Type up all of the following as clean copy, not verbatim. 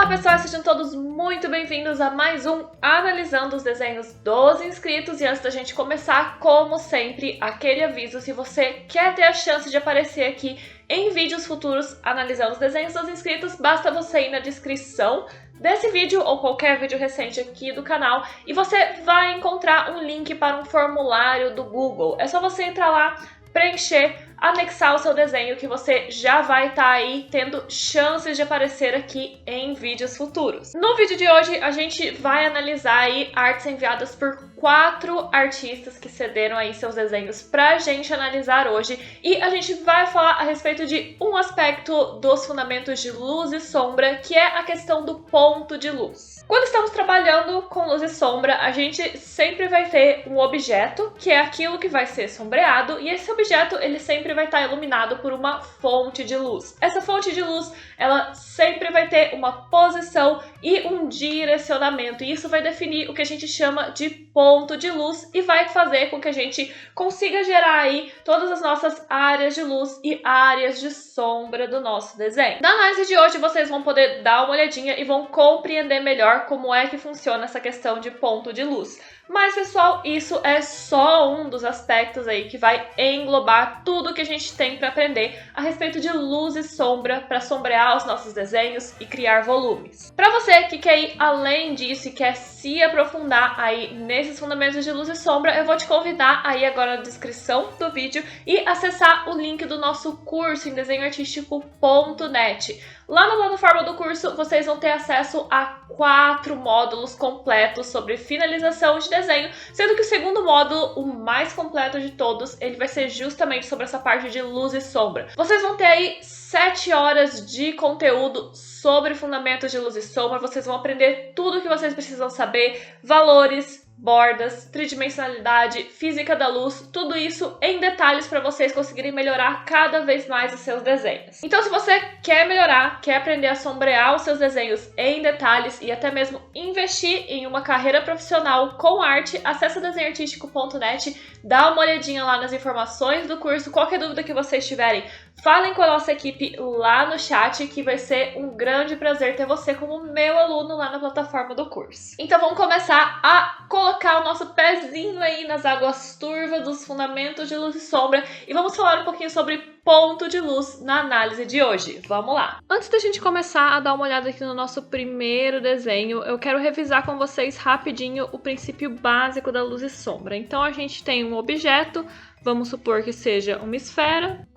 Olá pessoal, sejam todos muito bem-vindos a mais um Analisando os Desenhos dos Inscritos. E antes da gente começar, como sempre, aquele aviso: se você quer ter a chance de aparecer aqui em vídeos futuros analisando os desenhos dos inscritos, basta você ir na descrição desse vídeo ou qualquer vídeo recente aqui do canal e você vai encontrar um link para um formulário do Google. É só você entrar lá, preencher, anexar o seu desenho que você já vai estar aí tendo chances de aparecer aqui em vídeos futuros. No vídeo de hoje a gente vai analisar aí artes enviadas por 4 artistas que cederam aí seus desenhos pra gente analisar hoje, e a gente vai falar a respeito de um aspecto dos fundamentos de luz e sombra, que é a questão do ponto de luz. Quando estamos trabalhando com luz e sombra, a gente sempre vai ter um objeto, que é aquilo que vai ser sombreado, e esse objeto ele sempre vai estar iluminado por uma fonte de luz. Essa fonte de luz, ela sempre vai ter uma posição e um direcionamento, e isso vai definir o que a gente chama de ponto de luz e vai fazer com que a gente consiga gerar aí todas as nossas áreas de luz e áreas de sombra do nosso desenho. Na análise de hoje vocês vão poder dar uma olhadinha e vão compreender melhor como é que funciona essa questão de ponto de luz. Mas, pessoal, isso é só um dos aspectos aí que vai englobar tudo que a gente tem para aprender a respeito de luz e sombra para sombrear os nossos desenhos e criar volumes. Para você que quer ir além disso e quer se aprofundar aí nesses fundamentos de luz e sombra, eu vou te convidar aí agora na descrição do vídeo e acessar o link do nosso curso em desenhoartistico.net. Lá na plataforma do curso, vocês vão ter acesso a 4 módulos completos sobre finalização de desenho, sendo que o segundo módulo, o mais completo de todos, ele vai ser justamente sobre essa parte de luz e sombra. Vocês vão ter aí 7 horas de conteúdo sobre fundamentos de luz e sombra, vocês vão aprender tudo o que vocês precisam saber, valores, bordas, tridimensionalidade, física da luz, tudo isso em detalhes para vocês conseguirem melhorar cada vez mais os seus desenhos. Então, se você quer melhorar, quer aprender a sombrear os seus desenhos em detalhes e até mesmo investir em uma carreira profissional com arte, acessa desenhoartistico.net, dá uma olhadinha lá nas informações do curso. Qualquer dúvida que vocês tiverem, falem com a nossa equipe lá no chat, que vai ser um grande prazer ter você como meu aluno lá na plataforma do curso. Então vamos começar a colocar o nosso pezinho aí nas águas turvas dos fundamentos de luz e sombra e vamos falar um pouquinho sobre ponto de luz na análise de hoje. Vamos lá! Antes da gente começar a dar uma olhada aqui no nosso primeiro desenho, eu quero revisar com vocês rapidinho o princípio básico da luz e sombra. Então a gente tem um objeto, vamos supor que seja uma esfera,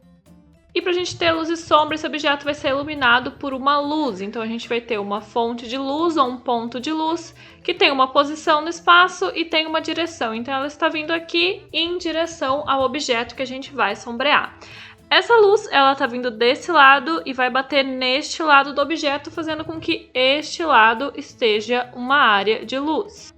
e para a gente ter luz e sombra, esse objeto vai ser iluminado por uma luz. Então a gente vai ter uma fonte de luz ou um ponto de luz que tem uma posição no espaço e tem uma direção. Então ela está vindo aqui em direção ao objeto que a gente vai sombrear. Essa luz, ela está vindo desse lado e vai bater neste lado do objeto, fazendo com que este lado esteja uma área de luz.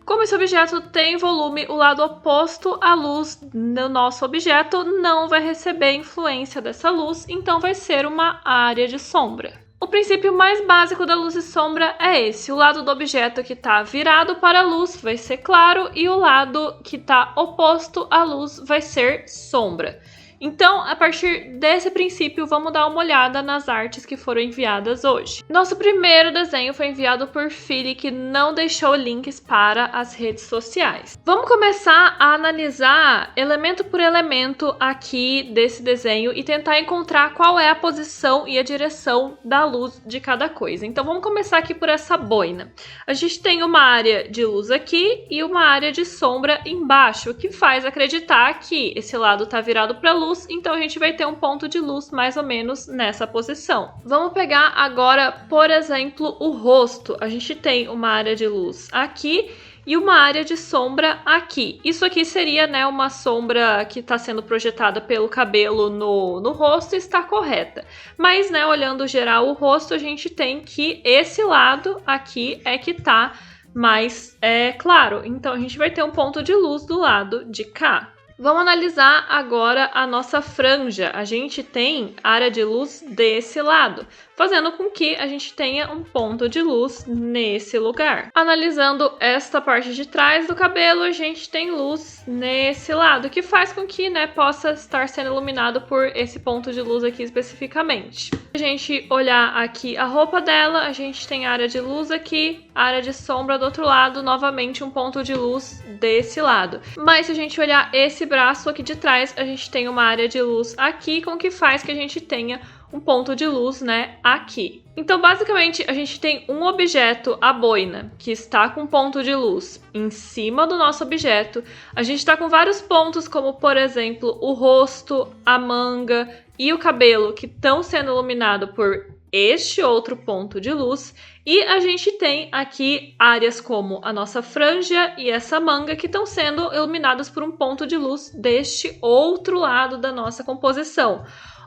Como esse objeto tem volume, o lado oposto à luz do nosso objeto não vai receber influência dessa luz, então vai ser uma área de sombra. O princípio mais básico da luz e sombra é esse: o lado do objeto que está virado para a luz vai ser claro e o lado que está oposto à luz vai ser sombra. Então, a partir desse princípio, vamos dar uma olhada nas artes que foram enviadas hoje. Nosso primeiro desenho foi enviado por Philly, que não deixou links para as redes sociais. Vamos começar a analisar elemento por elemento aqui desse desenho e tentar encontrar qual é a posição e a direção da luz de cada coisa. Então, vamos começar aqui por essa boina. A gente tem uma área de luz aqui e uma área de sombra embaixo, o que faz acreditar que esse lado está virado para a luz. Então a gente vai ter um ponto de luz mais ou menos nessa posição. Vamos pegar agora, por exemplo, o rosto. A gente tem uma área de luz aqui e uma área de sombra aqui. Isso aqui seria, né, uma sombra que está sendo projetada pelo cabelo no rosto e está correta. Mas, né, olhando geral o rosto, a gente tem que esse lado aqui é que está mais claro. Então a gente vai ter um ponto de luz do lado de cá. Vamos analisar agora a nossa franja. A gente tem área de luz desse lado, fazendo com que a gente tenha um ponto de luz nesse lugar. Analisando esta parte de trás do cabelo, a gente tem luz nesse lado, que faz com que, né, possa estar sendo iluminado por esse ponto de luz aqui especificamente. Se a gente olhar aqui a roupa dela, a gente tem área de luz aqui, área de sombra do outro lado, novamente um ponto de luz desse lado. Mas se a gente olhar esse braço aqui de trás, a gente tem uma área de luz aqui, com que faz que a gente tenha um ponto de luz, né, aqui. Então, basicamente, a gente tem um objeto, a boina, que está com ponto de luz em cima do nosso objeto. A gente está com vários pontos, como, por exemplo, o rosto, a manga e o cabelo, que estão sendo iluminados por este outro ponto de luz. E a gente tem aqui áreas como a nossa franja e essa manga, que estão sendo iluminadas por um ponto de luz deste outro lado da nossa composição.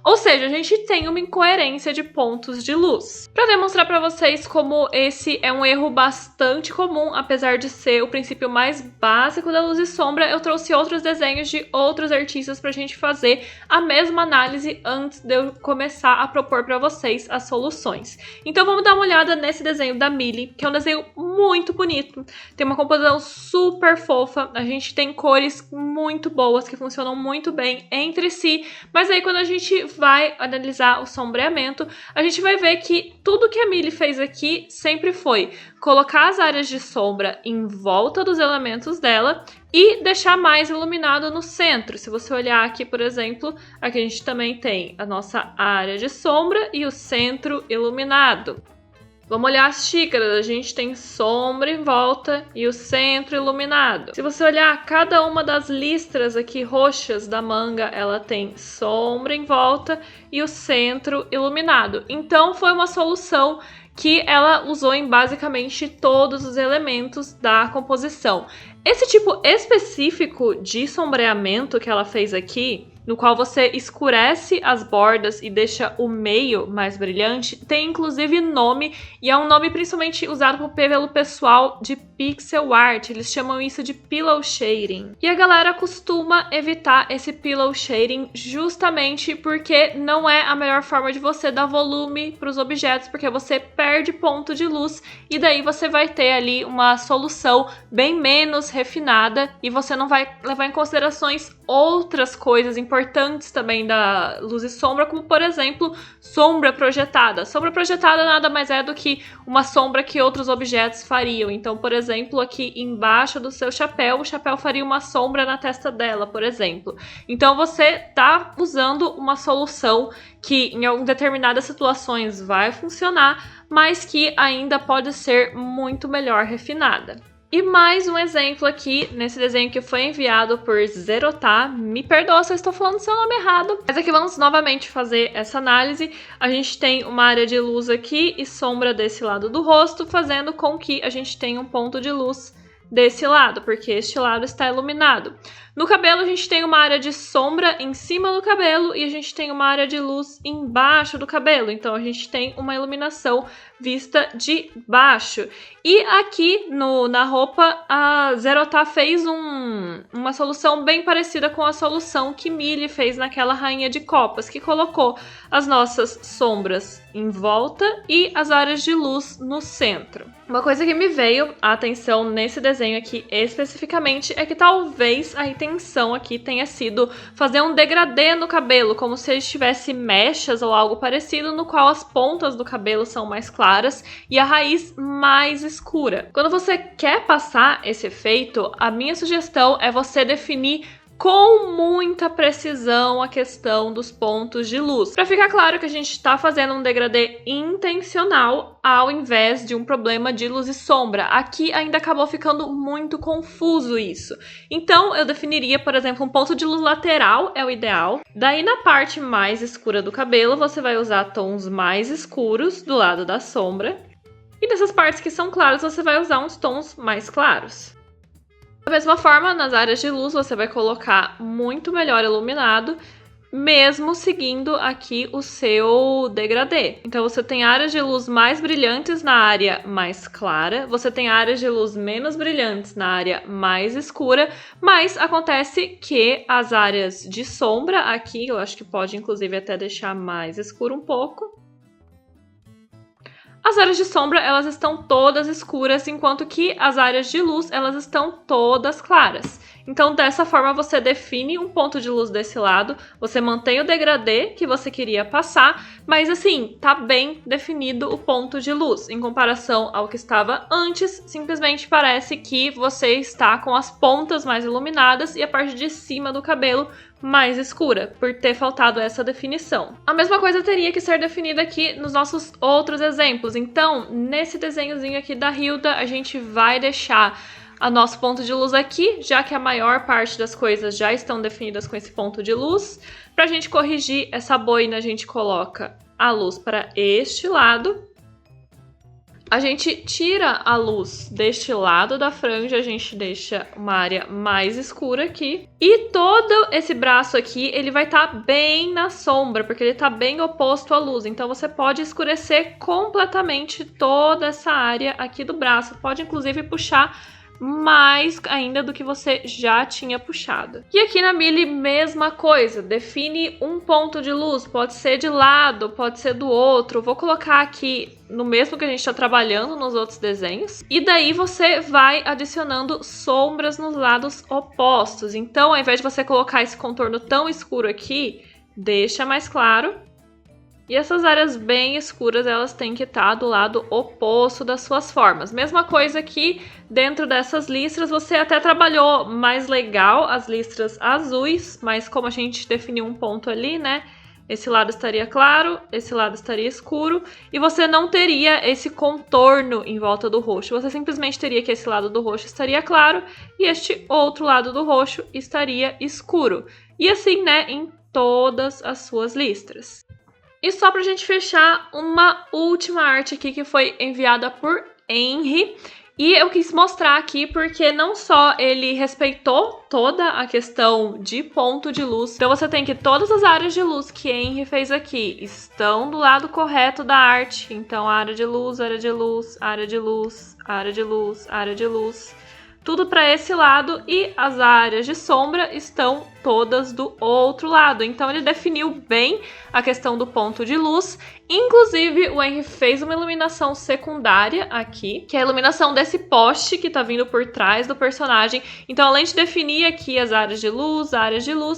Ou seja, a gente tem uma incoerência de pontos de luz. Para demonstrar para vocês como esse é um erro bastante comum, apesar de ser o princípio mais básico da luz e sombra, eu trouxe outros desenhos de outros artistas para a gente fazer a mesma análise antes de eu começar a propor para vocês as soluções. Então vamos dar uma olhada nesse desenho da Millie, que é um desenho muito bonito, tem uma composição super fofa, a gente tem cores muito boas que funcionam muito bem entre si, mas aí quando a gente vai analisar o sombreamento, a gente vai ver que tudo que a Millie fez aqui sempre foi colocar as áreas de sombra em volta dos elementos dela e deixar mais iluminado no centro. Se você olhar aqui, por exemplo, aqui a gente também tem a nossa área de sombra e o centro iluminado. Vamos olhar as xícaras, a gente tem sombra em volta e o centro iluminado. Se você olhar cada uma das listras aqui roxas da manga, ela tem sombra em volta e o centro iluminado. Então foi uma solução que ela usou em basicamente todos os elementos da composição. Esse tipo específico de sombreamento que ela fez aqui, no qual você escurece as bordas e deixa o meio mais brilhante, tem inclusive nome, e é um nome principalmente usado pelo pessoal de pixel art, eles chamam isso de pillow shading. E a galera costuma evitar esse pillow shading justamente porque não é a melhor forma de você dar volume para os objetos, porque você perde ponto de luz e daí você vai ter ali uma solução bem menos refinada e você não vai levar em considerações outras coisas importantes também da luz e sombra, como por exemplo, sombra projetada. Sombra projetada nada mais é do que uma sombra que outros objetos fariam. Então, por exemplo, aqui embaixo do seu chapéu, o chapéu faria uma sombra na testa dela, por exemplo. Então, você está usando uma solução que em determinadas situações vai funcionar, mas que ainda pode ser muito melhor refinada. E mais um exemplo aqui, nesse desenho que foi enviado por Zerotá. Me perdoa se eu estou falando seu nome errado. Mas aqui vamos novamente fazer essa análise. A gente tem uma área de luz aqui e sombra desse lado do rosto, fazendo com que a gente tenha um ponto de luz desse lado, porque este lado está iluminado. No cabelo a gente tem uma área de sombra em cima do cabelo e a gente tem uma área de luz embaixo do cabelo. Então a gente tem uma iluminação vista de baixo. E aqui na roupa a Zerotá fez uma solução bem parecida com a solução que Millie fez naquela rainha de copas, que colocou as nossas sombras em volta e as áreas de luz no centro. Uma coisa que me veio a atenção nesse desenho aqui especificamente é que talvez a intenção aqui tenha sido fazer um degradê no cabelo, como se ele tivesse mechas ou algo parecido, no qual as pontas do cabelo são mais claras e a raiz mais escura. Quando você quer passar esse efeito, a minha sugestão é você definir com muita precisão a questão dos pontos de luz. Para ficar claro que a gente está fazendo um degradê intencional ao invés de um problema de luz e sombra. Aqui ainda acabou ficando muito confuso isso. Então eu definiria, por exemplo, um ponto de luz lateral é o ideal. Daí na parte mais escura do cabelo você vai usar tons mais escuros do lado da sombra. E nessas partes que são claras você vai usar uns tons mais claros. Da mesma forma, nas áreas de luz você vai colocar muito melhor iluminado, mesmo seguindo aqui o seu degradê. Então você tem áreas de luz mais brilhantes na área mais clara, você tem áreas de luz menos brilhantes na área mais escura, mas acontece que as áreas de sombra aqui, eu acho que pode inclusive até deixar mais escuro um pouco. As áreas de sombra, elas estão todas escuras, enquanto que as áreas de luz, elas estão todas claras. Então, dessa forma, você define um ponto de luz desse lado, você mantém o degradê que você queria passar, mas assim, tá bem definido o ponto de luz. Em comparação ao que estava antes, simplesmente parece que você está com as pontas mais iluminadas e a parte de cima do cabelo mais escura, por ter faltado essa definição. A mesma coisa teria que ser definida aqui nos nossos outros exemplos. Então, nesse desenhozinho aqui da Hilda, a gente vai deixar o nosso ponto de luz aqui, já que a maior parte das coisas já estão definidas com esse ponto de luz. Para a gente corrigir essa boina, a gente coloca a luz para este lado. A gente tira a luz deste lado da franja, a gente deixa uma área mais escura aqui. E todo esse braço aqui, ele vai estar bem na sombra, porque ele está bem oposto à luz. Então você pode escurecer completamente toda essa área aqui do braço. Pode inclusive puxar mais ainda do que você já tinha puxado. E aqui na Milly, mesma coisa, define um ponto de luz, pode ser de lado, pode ser do outro. Vou colocar aqui no mesmo que a gente está trabalhando nos outros desenhos. E daí você vai adicionando sombras nos lados opostos. Então, ao invés de você colocar esse contorno tão escuro aqui, deixa mais claro. E essas áreas bem escuras, elas têm que estar do lado oposto das suas formas. Mesma coisa aqui dentro dessas listras, você até trabalhou mais legal as listras azuis, mas como a gente definiu um ponto ali, né? Esse lado estaria claro, esse lado estaria escuro, e você não teria esse contorno em volta do roxo. Você simplesmente teria que esse lado do roxo estaria claro e este outro lado do roxo estaria escuro. E assim, né, em todas as suas listras. E só pra gente fechar, uma última arte aqui que foi enviada por Henry. E eu quis mostrar aqui porque não só ele respeitou toda a questão de ponto de luz. Então você tem que todas as áreas de luz que Henry fez aqui estão do lado correto da arte. Então área de luz, área de luz, área de luz, área de luz, área de luz. Tudo para esse lado e as áreas de sombra estão todas do outro lado. Então ele definiu bem a questão do ponto de luz. Inclusive, o Henry fez uma iluminação secundária aqui, que é a iluminação desse poste que tá vindo por trás do personagem. Então, além de definir aqui as áreas de luz,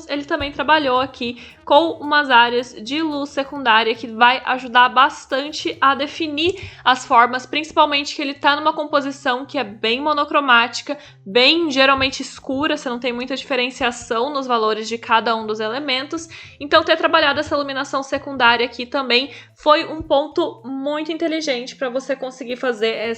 ele também trabalhou aqui com umas áreas de luz secundária que vai ajudar bastante a definir as formas, principalmente que ele tá numa composição que é bem monocromática, bem geralmente escura, você não tem muita diferenciação nos valores de cada um dos elementos. Então, ter trabalhado essa iluminação secundária aqui também foi um ponto muito inteligente para você conseguir fazer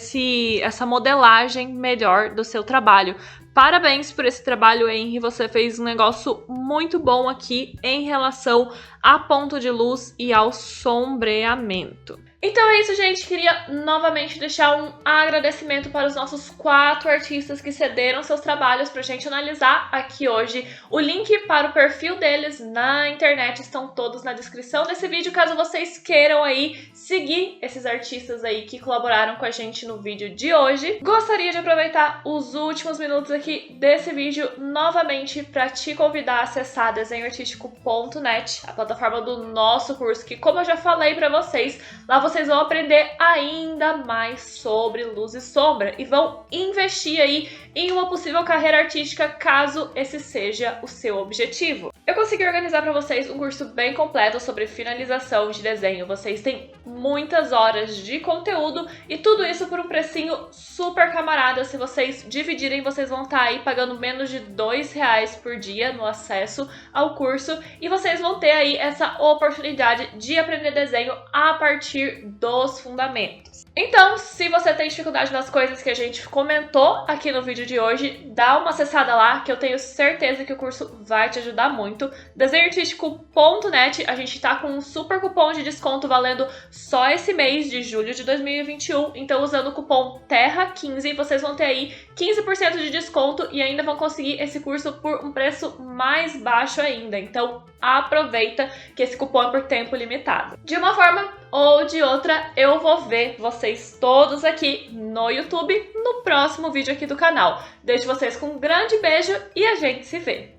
essa modelagem melhor do seu trabalho. Parabéns por esse trabalho, Henry. Você fez um negócio muito bom aqui em relação a ponto de luz e ao sombreamento. Então é isso, gente. Queria novamente deixar um agradecimento para os nossos 4 artistas que cederam seus trabalhos para a gente analisar aqui hoje. O link para o perfil deles na internet estão todos na descrição desse vídeo, caso vocês queiram aí seguir esses artistas aí que colaboraram com a gente no vídeo de hoje. Gostaria de aproveitar os últimos minutos aqui desse vídeo novamente para te convidar a acessar desenhoartistico.net, a plataforma do nosso curso, que como eu já falei para vocês, lá vocês vão aprender ainda mais sobre luz e sombra e vão investir aí em uma possível carreira artística, caso esse seja o seu objetivo. Eu consegui organizar para vocês um curso bem completo sobre finalização de desenho. Vocês têm muitas horas de conteúdo e tudo isso por um precinho super camarada. Se vocês dividirem, vocês vão estar aí pagando menos de R$2 por dia no acesso ao curso e vocês vão ter aí essa oportunidade de aprender desenho a partir dos fundamentos. Então, se você tem dificuldade nas coisas que a gente comentou aqui no vídeo de hoje, dá uma acessada lá que eu tenho certeza que o curso vai te ajudar muito. Desenhoartistico.net, a gente tá com um super cupom de desconto valendo só esse mês de julho de 2021. Então, usando o cupom TERRA15, vocês vão ter aí 15% de desconto e ainda vão conseguir esse curso por um preço mais baixo ainda. Então, aproveita que esse cupom é por tempo limitado. De uma forma ou de outra, eu vou ver vocês todos aqui no YouTube no próximo vídeo aqui do canal. Deixo vocês com um grande beijo e a gente se vê!